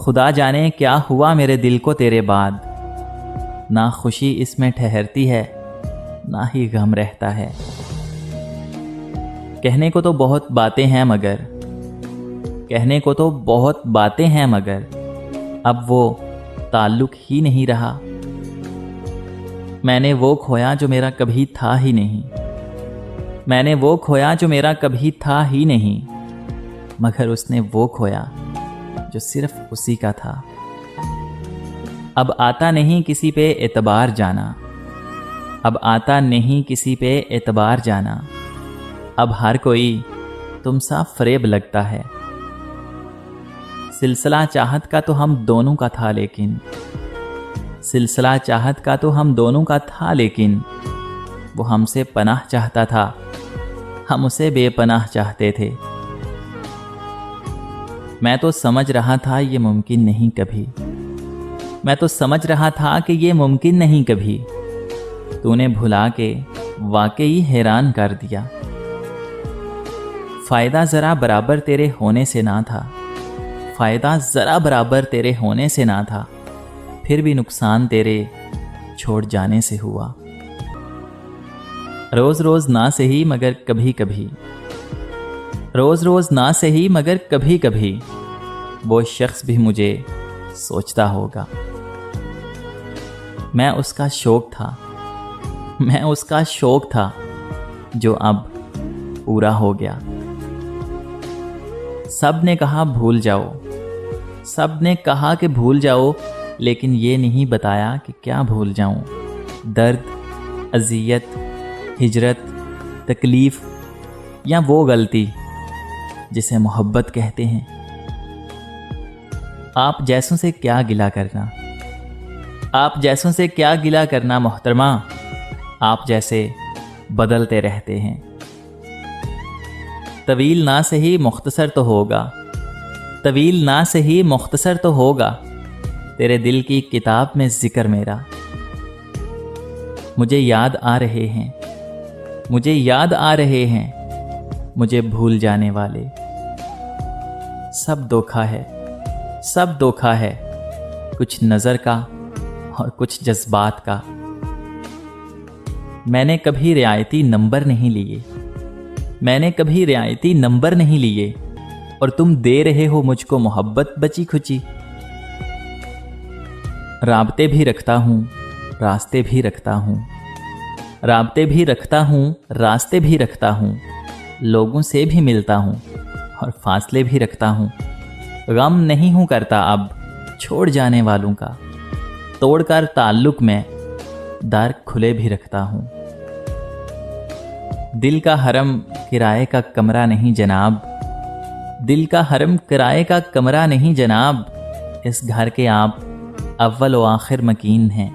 खुदा जाने क्या हुआ मेरे दिल को तेरे बाद। ना खुशी इसमें ठहरती है, ना ही गम रहता है। कहने को तो बहुत बातें हैं मगर, कहने को तो बहुत बातें हैं मगर, अब वो ताल्लुक ही नहीं रहा। मैंने वो खोया जो मेरा कभी था ही नहीं, मैंने वो खोया जो मेरा कभी था ही नहीं, मगर उसने वो खोया जो सिर्फ उसी का था। अब आता नहीं किसी पे एतबार जाना, अब आता नहीं किसी पे एतबार जाना, अब हर कोई तुम सा फरेब लगता है। सिलसिला चाहत का तो हम दोनों का था लेकिन, सिलसिला चाहत का तो हम दोनों का था लेकिन, वो हमसे पनाह चाहता था, हम उसे बेपनाह चाहते थे। मैं तो समझ रहा था ये मुमकिन नहीं कभी, मैं तो समझ रहा था कि ये मुमकिन नहीं कभी, तूने भुला के वाकई हैरान कर दिया। फ़ायदा ज़रा बराबर तेरे होने से ना था, फ़ायदा ज़रा बराबर तेरे होने से ना था, फिर भी नुकसान तेरे छोड़ जाने से हुआ। रोज़ रोज़ ना सही मगर कभी कभी, रोज़ रोज़ ना सही मगर कभी कभी, वो शख्स भी मुझे सोचता होगा। मैं उसका शौक था, मैं उसका शौक था जो अब पूरा हो गया। सब ने कहा भूल जाओ, सब ने कहा कि भूल जाओ, लेकिन ये नहीं बताया कि क्या भूल जाऊं। दर्द, अज़ियत, हिजरत, तकलीफ़ या वो गलती जिसे मोहब्बत कहते हैं। आप जैसों से क्या गिला करना, आप जैसों से क्या गिला करना मोहतरमा, आप जैसे बदलते रहते हैं। तवील ना सही मुख्तसर तो होगा, तवील ना सही मुख्तसर तो होगा, तेरे दिल की किताब में जिक्र मेरा। मुझे याद आ रहे हैं, मुझे याद आ रहे हैं, मुझे भूल जाने वाले। सब धोखा है, सब धोखा है, कुछ नज़र का और कुछ जज्बात का। मैंने कभी रियायती नंबर नहीं लिए, मैंने कभी रियायती नंबर नहीं लिए, और तुम दे रहे हो मुझको मोहब्बत बची खुची। राब्ते भी रखता हूँ, रास्ते भी रखता हूँ, राब्ते भी रखता हूँ, रास्ते भी रखता हूँ, लोगों से भी मिलता हूँ और फासले भी रखता हूँ। गम नहीं हूँ करता अब छोड़ जाने वालों का, तोड़कर ताल्लुक में दर खुले भी रखता हूँ। दिल का हरम किराए का कमरा नहीं जनाब, दिल का हरम किराए का कमरा नहीं जनाब, इस घर के आप अव्वल व आखिर मकीन हैं।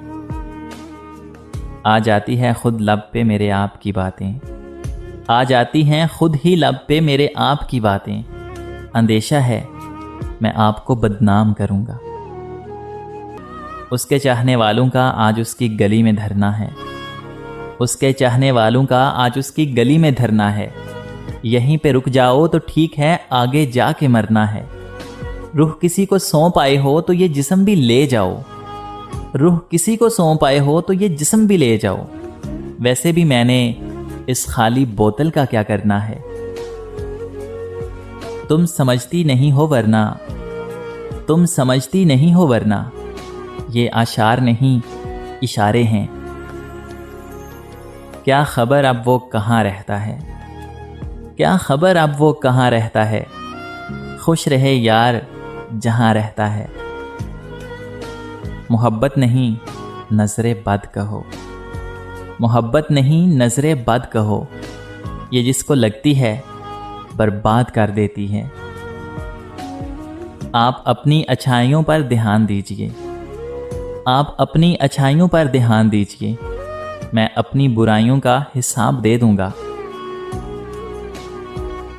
आ जाती है खुद लब पे मेरे आप की बातें, आ जाती हैं खुद ही लब पे मेरे आप की बातें। अंदेशा है मैं आपको बदनाम करूंगा। उसके चाहने वालों का आज उसकी गली में धरना है, उसके चाहने वालों का आज उसकी गली में धरना है। यहीं पे रुक जाओ तो ठीक है, आगे जाके मरना है। रूह किसी को सौंप आए हो तो ये जिस्म भी ले जाओ, रूह किसी को सौंप आए हो तो ये जिस्म भी ले जाओ। वैसे भी मैंने इस खाली बोतल का क्या करना है। तुम समझती नहीं हो वरना, तुम समझती नहीं हो वरना, ये आशार नहीं इशारे हैं। क्या खबर अब वो कहाँ रहता है, क्या खबर अब वो कहाँ रहता है, खुश रहे यार जहाँ रहता है। मोहब्बत नहीं नजरे बद कहो, मोहब्बत नहीं नजरे बद कहो, ये जिसको लगती है बर्बाद कर देती है। आप अपनी अच्छाइयों पर ध्यान दीजिए, आप अपनी अच्छाइयों पर ध्यान दीजिए, मैं अपनी बुराइयों का हिसाब दे दूंगा।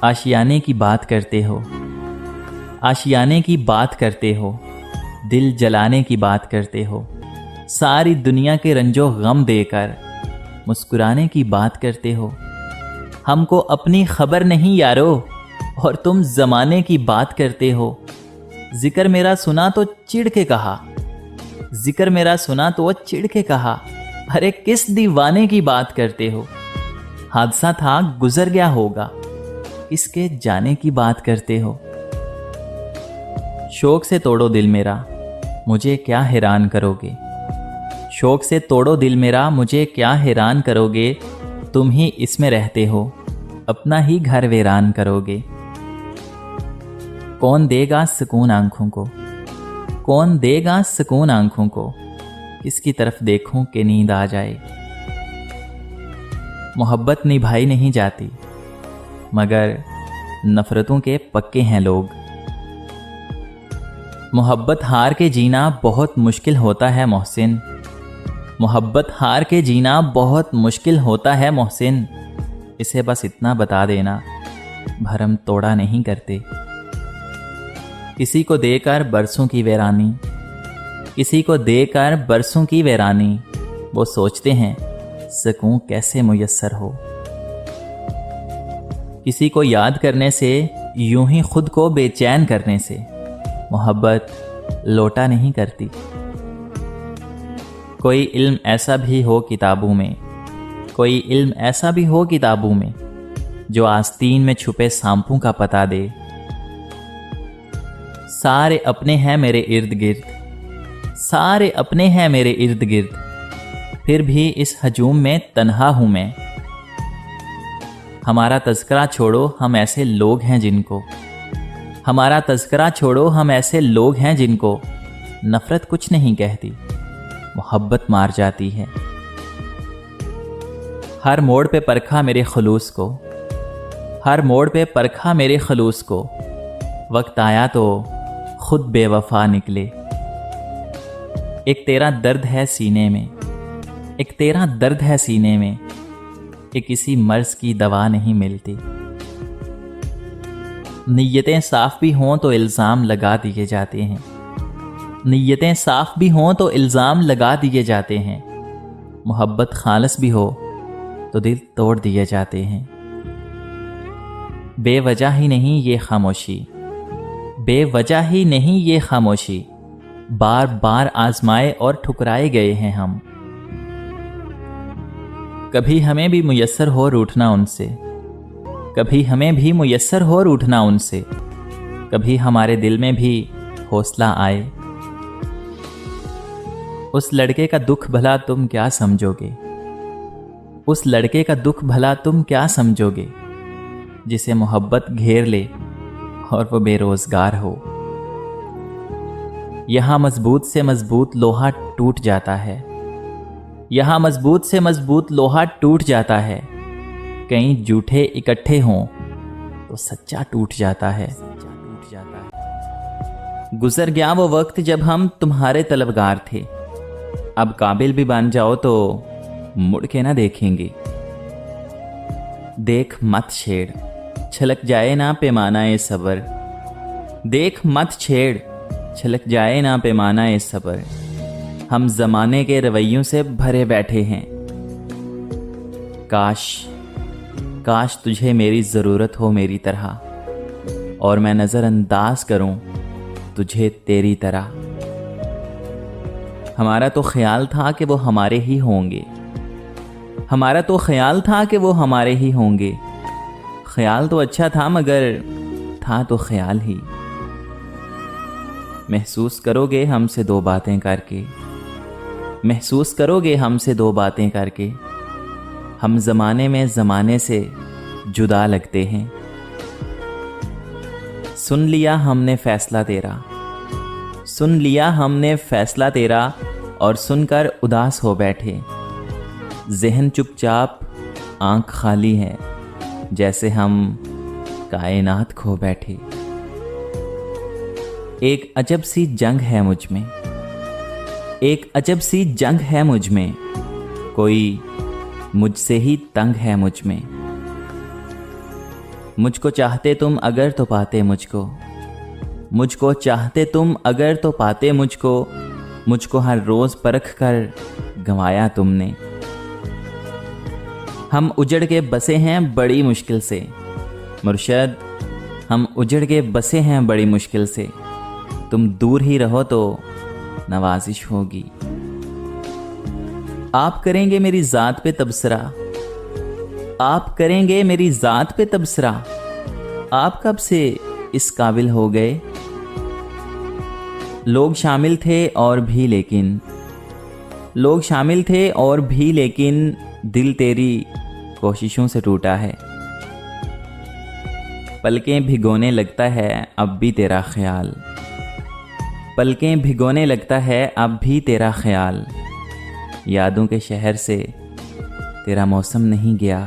आशियाने की बात करते हो, आशियाने की बात करते हो, दिल जलाने की बात करते हो, सारी दुनिया के रंजो गम देकर मुस्कुराने की बात करते हो। हमको अपनी खबर नहीं यारो, और तुम जमाने की बात करते हो। जिक्र मेरा सुना तो चिढ़ के कहा, जिक्र मेरा सुना तो चिढ़ के कहा, अरे किस दीवाने की बात करते हो, हादसा था गुजर गया होगा, किसके जाने की बात करते हो। शौक से तोड़ो दिल मेरा, मुझे क्या हैरान करोगे, शौक से तोड़ो दिल मेरा, मुझे क्या हैरान करोगे, तुम ही इसमें रहते हो, अपना ही घर वीरान करोगे। कौन देगा सुकून आंखों को, कौन देगा सुकून आंखों को, किसकी तरफ देखूं कि नींद आ जाए। मोहब्बत निभाई नहीं जाती, मगर नफरतों के पक्के हैं लोग। मोहब्बत हार के जीना बहुत मुश्किल होता है मोहसिन, मोहब्बत हार के जीना बहुत मुश्किल होता है मोहसिन, इसे बस इतना बता देना, भरम तोड़ा नहीं करते। किसी को देकर बरसों की वीरानी, किसी को देकर बरसों की वीरानी, वो सोचते हैं सुकून कैसे मुयस्सर हो। किसी को याद करने से, यूं ही खुद को बेचैन करने से, मोहब्बत लोटा नहीं करती। कोई इल्म ऐसा भी हो किताबों में, कोई इल्म ऐसा भी हो किताबों में, जो आस्तीन में छुपे सांपों का पता दे। सारे अपने हैं मेरे इर्द गिर्द, सारे अपने हैं मेरे इर्द गिर्द, फिर भी इस हजूम में तन्हा हूं मैं। हमारा तज़किरा छोड़ो, हम ऐसे लोग हैं जिनको, हमारा तज़किरा छोड़ो, हम ऐसे लोग हैं जिनको नफरत कुछ नहीं कहती, मोहब्बत मार जाती है। हर मोड़ पे परखा मेरे खलूस को, हर मोड़ पे परखा मेरे खलूस को, वक्त आया तो खुद बेवफा निकले। एक तेरा दर्द है सीने में, एक तेरा दर्द है सीने में, कि किसी मर्ज की दवा नहीं मिलती। नीयतें साफ भी हों तो इल्ज़ाम लगा दिए जाते हैं, नीयतें साफ भी हों तो इल्ज़ाम लगा दिए जाते हैं। मोहब्बत खालिस भी हो तो दिल तोड़ दिए जाते हैं। बेवजह ही नहीं ये खामोशी, बेवजह ही नहीं ये खामोशी, बार बार आजमाए और ठुकराए गए हैं हम। कभी हमें भी मुयस्सर हो रूठना उनसे, कभी हमें भी मुयस्सर हो रूठना उनसे, कभी हमारे दिल में भी हौसला आए। उस लड़के का दुख भला तुम क्या समझोगे, उस लड़के का दुख भला तुम क्या समझोगे, जिसे मोहब्बत घेर ले और वो बेरोजगार हो। यहां मजबूत से मजबूत लोहा टूट जाता है, यहां मजबूत से मजबूत लोहा टूट जाता है, कहीं झूठे इकट्ठे हों तो सच्चा टूट जाता है। गुजर गया वो वक्त जब हम तुम्हारे तलबगार थे, अब काबिल भी बन जाओ तो मुड़ के ना देखेंगे। देख मत छेड़, छलक जाए ना पैमाना ए सबर, देख मत छेड़, छलक जाए ना पैमाना ए सबर। हम जमाने के रवैयों से भरे बैठे हैं, काश काश तुझे मेरी ज़रूरत हो मेरी तरह, और मैं नज़रअंदाज करूं तुझे तेरी तरह। हमारा तो ख्याल था कि वो हमारे ही होंगे, हमारा तो ख्याल था कि वो हमारे ही होंगे। ख्याल तो अच्छा था मगर था तो ख्याल ही। महसूस करोगे हमसे दो बातें करके, महसूस करोगे हमसे दो बातें करके, हम ज़माने में ज़माने से जुदा लगते हैं। सुन लिया हमने फ़ैसला तेरा, सुन लिया हमने फ़ैसला तेरा, और सुनकर उदास हो बैठे। ज़हन चुपचाप, आँख खाली है, जैसे हम कायनात खो बैठे। एक अजब सी जंग है मुझ में, एक अजब सी जंग है मुझ में, कोई मुझसे ही तंग है मुझ में। मुझको चाहते तुम अगर तो पाते मुझको, मुझको चाहते तुम अगर तो पाते मुझको, मुझको हर रोज़ परख कर गंवाया तुमने। हम उजड़ के बसे हैं बड़ी मुश्किल से, मुर्शद हम उजड़ के बसे हैं बड़ी मुश्किल से, तुम दूर ही रहो तो नवाजिश होगी। आप करेंगे मेरी जात पे तबसरा, आप करेंगे मेरी जात पे तबसरा, आप कब से इस काबिल हो गए। लोग शामिल थे और भी लेकिन, लोग शामिल थे और भी लेकिन दिल तेरी कोशिशों से टूटा है। पलकें भिगोने लगता है अब भी तेरा ख्याल, पलकें भिगोने लगता है अब भी तेरा ख्याल। यादों के शहर से तेरा मौसम नहीं गया।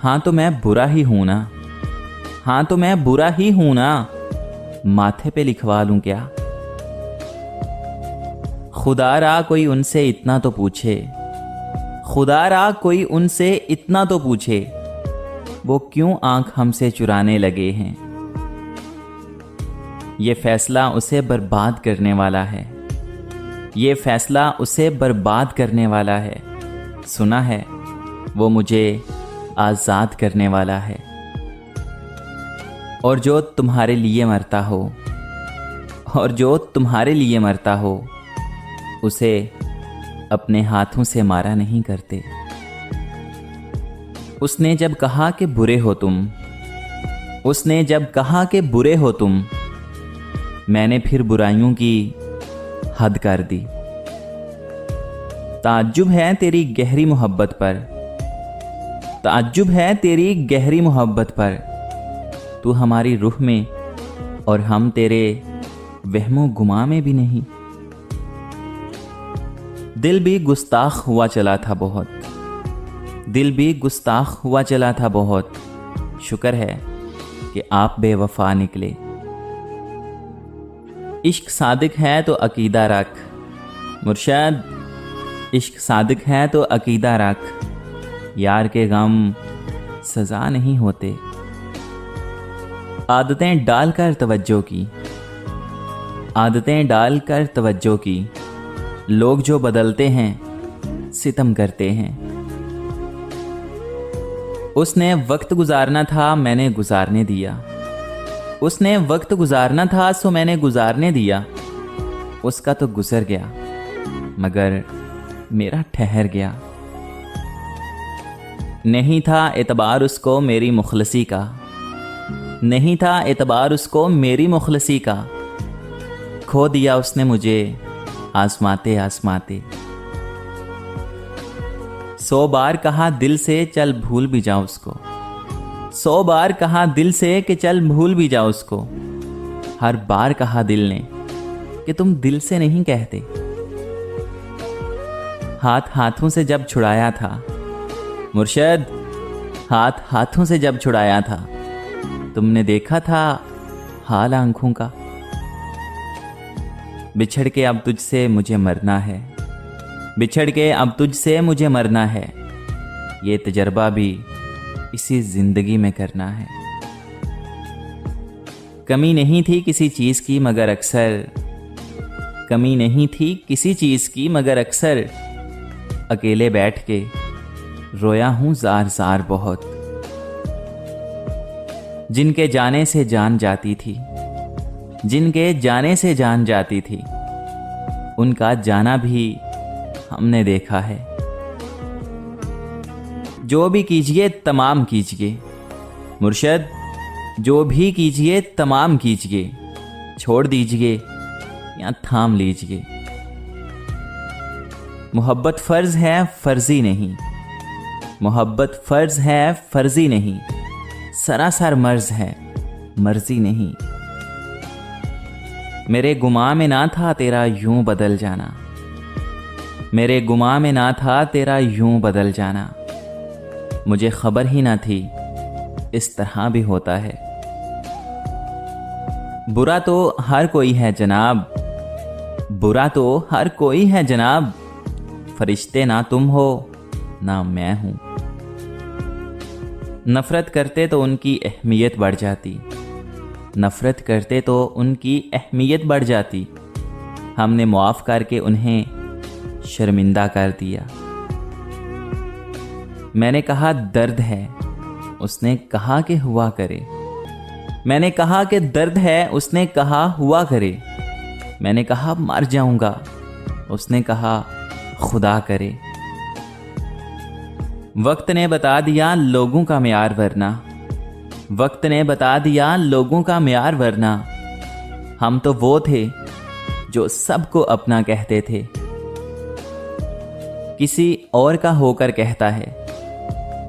हाँ तो मैं बुरा ही हूं ना, हाँ तो मैं बुरा ही हूं ना, माथे पे लिखवा लूं क्या। खुदारा कोई उनसे इतना तो पूछे, खुदारा कोई उनसे इतना तो पूछे, वो क्यों आंख हमसे चुराने लगे हैं। ये फैसला उसे बर्बाद करने वाला है, ये फैसला उसे बर्बाद करने वाला है। सुना है वो मुझे आज़ाद करने वाला है। और जो तुम्हारे लिए मरता हो, और जो तुम्हारे लिए मरता हो, उसे अपने हाथों से मारा नहीं करते। उसने जब कहा कि बुरे हो तुम, उसने जब कहा कि बुरे हो तुम, मैंने फिर बुराइयों की हद कर दी। ताज्जुब है तेरी गहरी मोहब्बत पर, ताज्जुब है तेरी गहरी मोहब्बत पर, तू हमारी रूह में और हम तेरे वहमो गुमा में भी नहीं। दिल भी गुस्ताख हुआ चला था बहुत, दिल भी गुस्ताख हुआ चला था बहुत, शुक्र है कि आप बेवफा निकले। इश्क सादिक है तो अकीदा रख मुर्शद, इश्क सादिक है तो अकीदा रख, यार के गम सजा नहीं होते। आदतें डालकर तवज्जो की, आदतें डालकर तवज्जो की, लोग जो बदलते हैं सितम करते हैं। उसने वक्त गुजारना था मैंने गुजारने दिया, उसने वक्त गुजारना था सो मैंने गुजारने दिया। उसका तो गुजर गया मगर मेरा ठहर गया। नहीं था एतबार उसको मेरी मुखलसी का, नहीं था एतबार उसको मेरी मुखलसी का, खो दिया उसने मुझे आसमाते आसमाते। 100 बार कहा दिल से चल भूल भी जाओ उसको, 100 बार कहा दिल से कि चल भूल भी जाओ उसको, हर बार कहा दिल ने कि तुम दिल से नहीं कहते। हाथ हाथों से जब छुड़ाया था मुर्शद, हाथ हाथों से जब छुड़ाया था, तुमने देखा था हाल आंखों का। बिछड़ के अब तुझसे मुझे मरना है, बिछड़ के अब तुझसे मुझे मरना है, ये तजर्बा भी इसी जिंदगी में करना है। कमी नहीं थी किसी चीज की मगर अक्सर, कमी नहीं थी किसी चीज की मगर अक्सर, अकेले बैठ के रोया हूं जार जार बहुत। जिनके जाने से जान जाती थी, जिनके जाने से जान जाती थी, उनका जाना भी हमने देखा है। जो भी कीजिए तमाम कीजिए मुर्शद, जो भी कीजिए तमाम कीजिए, छोड़ दीजिए या थाम लीजिए। मोहब्बत फर्ज है फर्जी नहीं, मोहब्बत फर्ज है फर्जी नहीं, सरासर मर्ज है मर्जी नहीं। मेरे गुमा में ना था तेरा यूं बदल जाना, मेरे गुमा में ना था तेरा यूं बदल जाना, मुझे खबर ही ना थी इस तरह भी होता है। बुरा तो हर कोई है जनाब, बुरा तो हर कोई है जनाब, फरिश्ते ना तुम हो ना मैं हूं। नफरत करते तो उनकी अहमियत बढ़ जाती, नफरत करते तो उनकी अहमियत बढ़ जाती। हमने मुआफ करके उन्हें शर्मिंदा कर दिया। मैंने कहा दर्द है, उसने कहा कि हुआ करे। मैंने कहा कि दर्द है, उसने कहा हुआ करे। मैंने कहा मर जाऊंगा, उसने कहा खुदा करे। वक्त ने बता दिया लोगों का म्यार वरना, वक्त ने बता दिया लोगों का म्यार वरना। हम तो वो थे जो सबको अपना कहते थे। किसी और का होकर कहता है,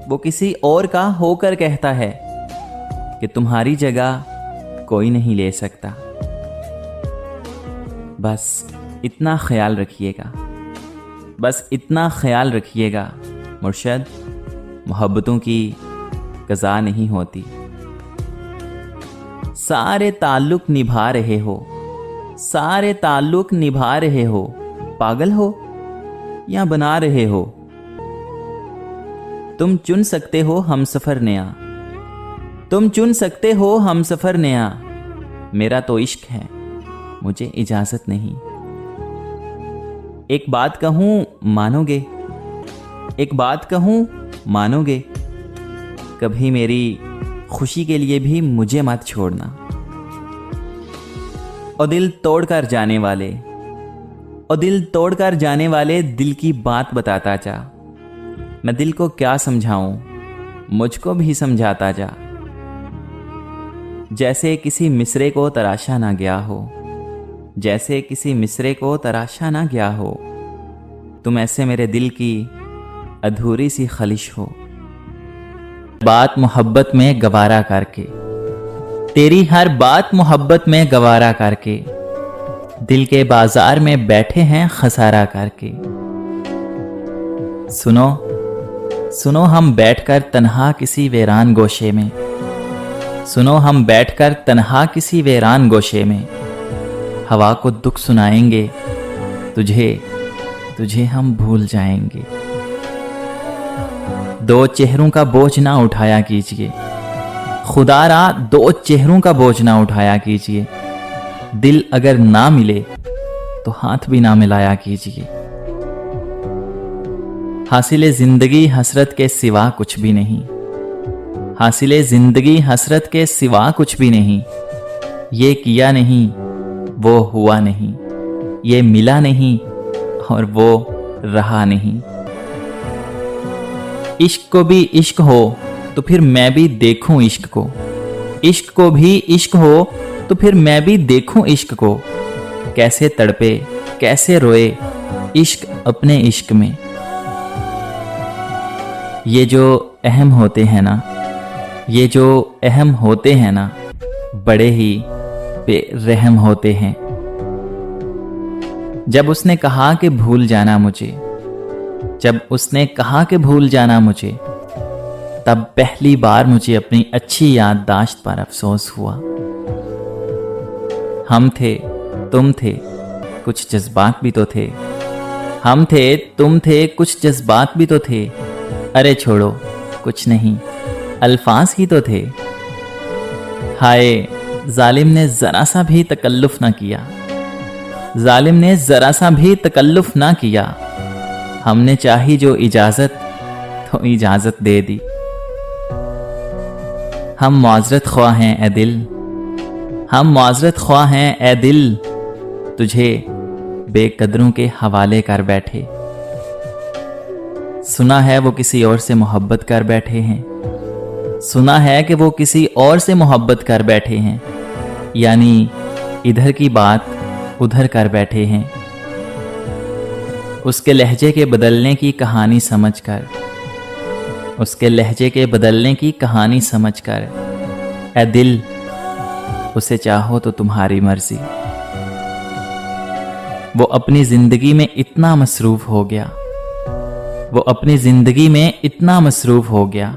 वो किसी और का होकर कहता है कि तुम्हारी जगह कोई नहीं ले सकता। बस इतना ख्याल रखिएगा, बस इतना ख्याल रखिएगा मुर्शद, मोहब्बतों की कज़ा नहीं होती। सारे ताल्लुक निभा रहे हो, सारे ताल्लुक निभा रहे हो, पागल हो या बना रहे हो। तुम चुन सकते हो हम सफर नया, तुम चुन सकते हो हम सफर नया। मेरा तो इश्क है, मुझे इजाजत नहीं। एक बात कहूं मानोगे, एक बात कहूं मानोगे, कभी मेरी खुशी के लिए भी मुझे मत छोड़ना। और दिल तोड़कर जाने वाले, और दिल तोड़कर जाने वाले दिल की बात बताता जा। मैं दिल को क्या समझाऊं, मुझको भी समझाता जा। जैसे किसी मिसरे को तराशा ना गया हो, जैसे किसी मिसरे को तराशा ना गया हो, तुम ऐसे मेरे दिल की अधूरी सी खलिश हो। बात मोहब्बत में गवारा करके, तेरी हर बात मोहब्बत में गवारा करके, दिल के बाजार में बैठे हैं खसारा करके। सुनो सुनो हम बैठकर तन्हा किसी वीरान गोशे में, सुनो हम बैठकर तन्हा किसी वीरान गोशे में, हवा को दुख सुनाएंगे, तुझे तुझे हम भूल जाएंगे। दो चेहरों का बोझ ना उठाया कीजिए, खुदारा दो चेहरों का बोझ ना उठाया कीजिए। दिल अगर ना मिले तो हाथ भी ना मिलाया कीजिए। हासिले जिंदगी हसरत के सिवा कुछ भी नहीं, हासिले जिंदगी हसरत के सिवा कुछ भी नहीं। ये किया नहीं वो हुआ नहीं, ये मिला नहीं और वो रहा नहीं। इश्क को भी इश्क हो तो फिर मैं भी देखूं इश्क को, इश्क को भी इश्क हो तो फिर मैं भी देखूं इश्क को। कैसे तड़पे कैसे रोए इश्क अपने इश्क में। ये जो अहम होते हैं ना, ये जो अहम होते हैं ना, बड़े ही बेरहम होते हैं। जब उसने कहा कि भूल जाना मुझे, जब उसने कहा कि भूल जाना मुझे, तब पहली बार मुझे अपनी अच्छी याददाश्त पर अफसोस हुआ। हम थे तुम थे, कुछ जज्बात भी तो थे। हम थे तुम थे, कुछ जज्बात भी तो थे। अरे छोड़ो कुछ नहीं, अल्फाज ही तो थे। हाय जालिम ने जरा सा भी तकल्लुफ ना किया, जालिम ने जरा सा भी तकल्लुफ ना किया। हमने चाही जो इजाजत तो इजाजत दे दी। हम माजरत ख्वाह हैं ए दिल, हम माजरत ख्वाह हैं ए दिल, तुझे बेकदरों के हवाले कर बैठे। सुना है वो किसी और से मोहब्बत कर बैठे हैं, सुना है कि वो किसी और से मोहब्बत कर बैठे हैं। यानी इधर की बात उधर कर बैठे हैं। उसके लहजे के बदलने की कहानी समझकर, उसके लहजे के बदलने की कहानी समझकर, ऐ दिल उसे चाहो तो तुम्हारी मर्जी। वो अपनी जिंदगी में इतना मसरूफ हो गया, वो अपनी जिंदगी में इतना मसरूफ हो गया,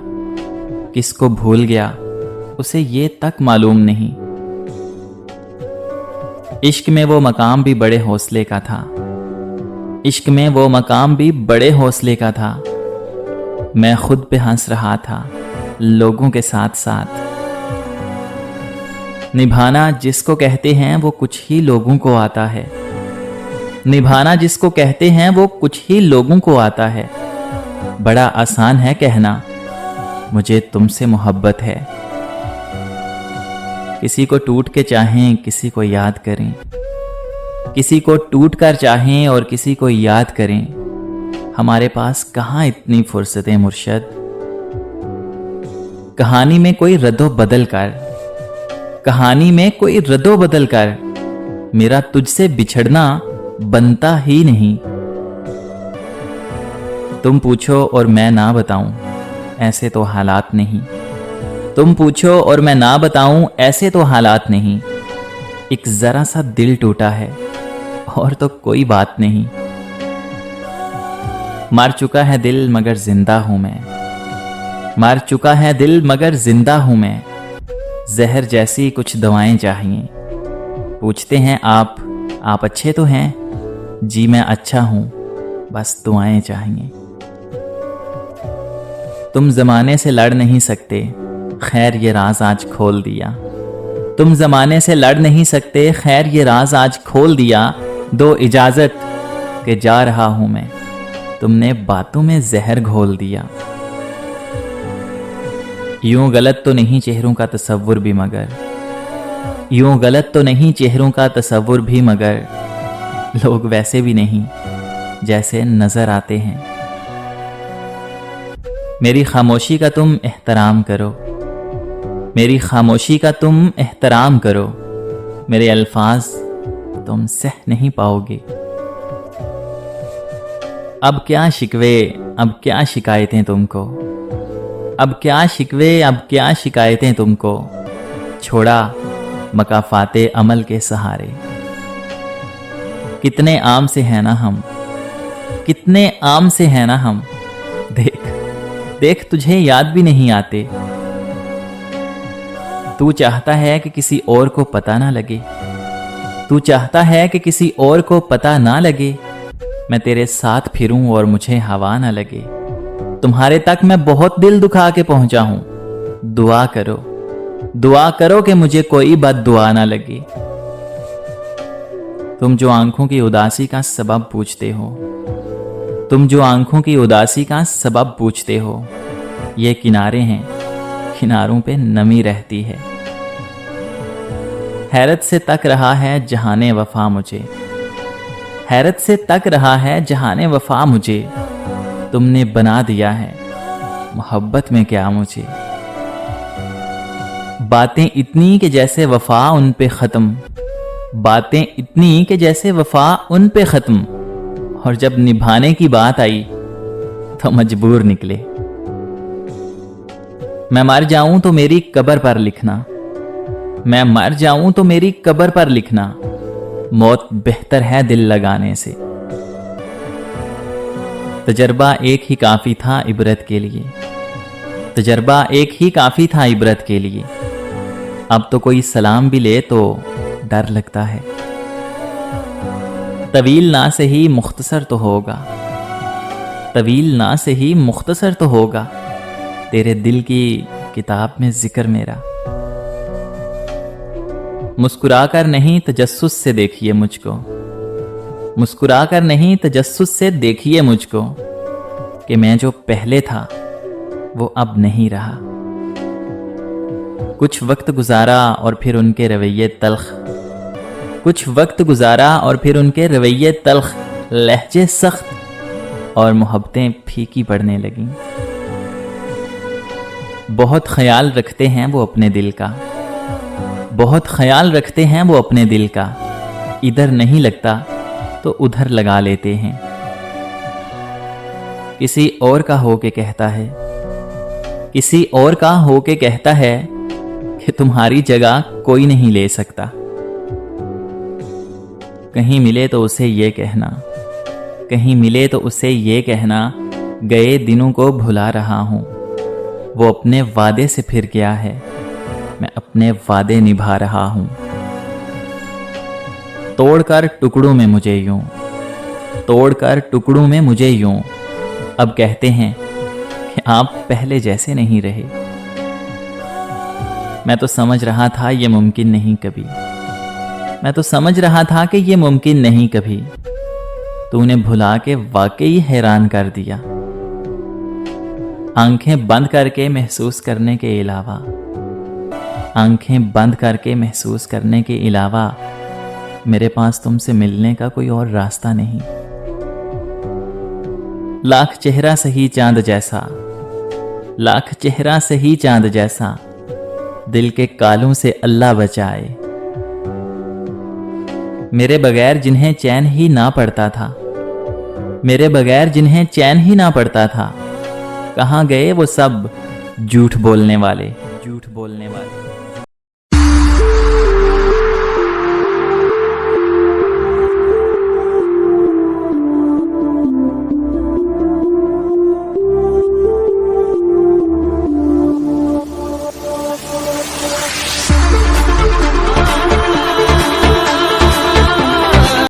किसको भूल गया उसे ये तक मालूम नहीं। इश्क में वो मकाम भी बड़े हौसले का था, इश्क में वो मकाम भी बड़े हौसले का था। मैं खुद पे हंस रहा था लोगों के साथ साथ। निभाना जिसको कहते हैं वो कुछ ही लोगों को आता है, निभाना जिसको कहते हैं वो कुछ ही लोगों को आता है। बड़ा आसान है कहना मुझे तुमसे मोहब्बत है, किसी को टूट के चाहें, किसी को याद करें, किसी को टूट कर चाहें और किसी को याद करें। हमारे पास कहाँ इतनी फुर्सतें मुर्शद। कहानी में कोई रद्दो बदल कर, कहानी में कोई रद्दो बदल कर, मेरा तुझसे बिछड़ना बनता ही नहीं। तुम पूछो और मैं ना बताऊं, ऐसे तो हालात नहीं। तुम पूछो और मैं ना बताऊं, ऐसे तो हालात नहीं। एक जरा सा दिल टूटा है और तो कोई बात नहीं। मार चुका है दिल मगर जिंदा हूं मैं, मार चुका है दिल मगर जिंदा हूं मैं। जहर जैसी कुछ दवाएं चाहिए। पूछते हैं आप अच्छे तो हैं? जी मैं अच्छा हूं, बस दुआएं चाहिए। तुम जमाने से लड़ नहीं सकते, खैर ये राज आज खोल दिया। तुम जमाने से लड़ नहीं सकते, खैर ये राज आज खोल दिया। दो इजाजत के जा रहा हूं मैं, तुमने बातों में जहर घोल दिया। यूं गलत तो नहीं चेहरों का तसव्वुर भी मगर, यूं गलत तो नहीं चेहरों का तसव्वुर भी मगर, लोग वैसे भी नहीं जैसे नजर आते हैं। मेरी खामोशी का तुम एहतराम करो, मेरी खामोशी का तुम एहतराम करो। मेरे अल्फाज तुम सह नहीं पाओगे। अब क्या शिकवे, अब क्या शिकायतें तुमको, अब क्या शिकवे, अब क्या शिकायतें तुमको। छोड़ा मकाफाते अमल के सहारे। कितने आम से हैं ना हम, कितने आम से हैं ना हम। देख देख तुझे याद भी नहीं आते। तू चाहता है कि किसी और को पता ना लगे, तू चाहता है कि किसी और को पता ना लगे। मैं तेरे साथ फिरूं और मुझे हवा ना लगे। तुम्हारे तक मैं बहुत दिल दुखा के पहुंचा हूं। दुआ करो, दुआ करो कि मुझे कोई बद दुआ ना लगे। तुम जो आंखों की उदासी का सबब पूछते हो, तुम जो आंखों की उदासी का सबब पूछते हो, ये किनारे हैं, किनारों पे नमी रहती है। हैरत से तक रहा है जहाने वफा मुझे, हैरत से तक रहा है जहाने वफा मुझे। तुमने बना दिया है मोहब्बत में क्या मुझे। बातें इतनी कि जैसे वफा उन पे खत्म, बातें इतनी कि जैसे वफा उन पे खत्म। और जब निभाने की बात आई तो मजबूर निकले। मैं मर जाऊं तो मेरी कब्र पर लिखना, मैं मर जाऊं तो मेरी कब्र पर लिखना। मौत बेहतर है दिल लगाने से। तजर्बा एक ही काफी था इबरत के लिए, तजर्बा एक ही काफी था इबरत के लिए। अब तो कोई सलाम भी ले तो डर लगता है। तवील ना से ही मुख्तसर तो होगा, तवील ना से ही मुख्तसर तो होगा। तेरे दिल की किताब में जिक्र मेरा। मुस्कुराकर नहीं तजस्सुस से देखिए मुझको, मुस्कुराकर नहीं तजस्सुस से देखिए मुझको। कि मैं जो पहले था वो अब नहीं रहा। कुछ वक्त गुजारा और फिर उनके रवैये तल्ख, कुछ वक्त गुजारा और फिर उनके रवैये तल्ख। लहजे सख्त और मोहब्बतें फीकी पड़ने लगीं। बहुत ख्याल रखते हैं वो अपने दिल का, बहुत ख्याल रखते हैं वो अपने दिल का। इधर नहीं लगता तो उधर लगा लेते हैं। किसी और का हो के कहता है, किसी और का हो के कहता है कि तुम्हारी जगह कोई नहीं ले सकता। कहीं मिले तो उसे ये कहना, कहीं मिले तो उसे ये कहना, गए दिनों को भुला रहा हूं। वो अपने वादे से फिर गया है, मैं अपने वादे निभा रहा हूं। तोड़कर टुकड़ों में मुझे यूं, तोड़कर टुकड़ों में मुझे यूं। अब कहते हैं कि आप पहले जैसे नहीं रहे। मैं तो समझ रहा था ये मुमकिन नहीं कभी, मैं तो समझ रहा था कि ये मुमकिन नहीं कभी। तूने भुला के वाकई हैरान कर दिया। आंखें बंद करके महसूस करने के अलावा, आंखें बंद करके महसूस करने के अलावा मेरे पास तुमसे मिलने का कोई और रास्ता नहीं। लाख चेहरा सही चांद जैसा, लाख चेहरा सही चांद जैसा, दिल के कालों से अल्लाह बचाए। मेरे बगैर जिन्हें चैन ही ना पड़ता था, मेरे बगैर जिन्हें चैन ही ना पड़ता था, कहाँ गए वो सब झूठ बोलने वाले, झूठ बोलने वाले।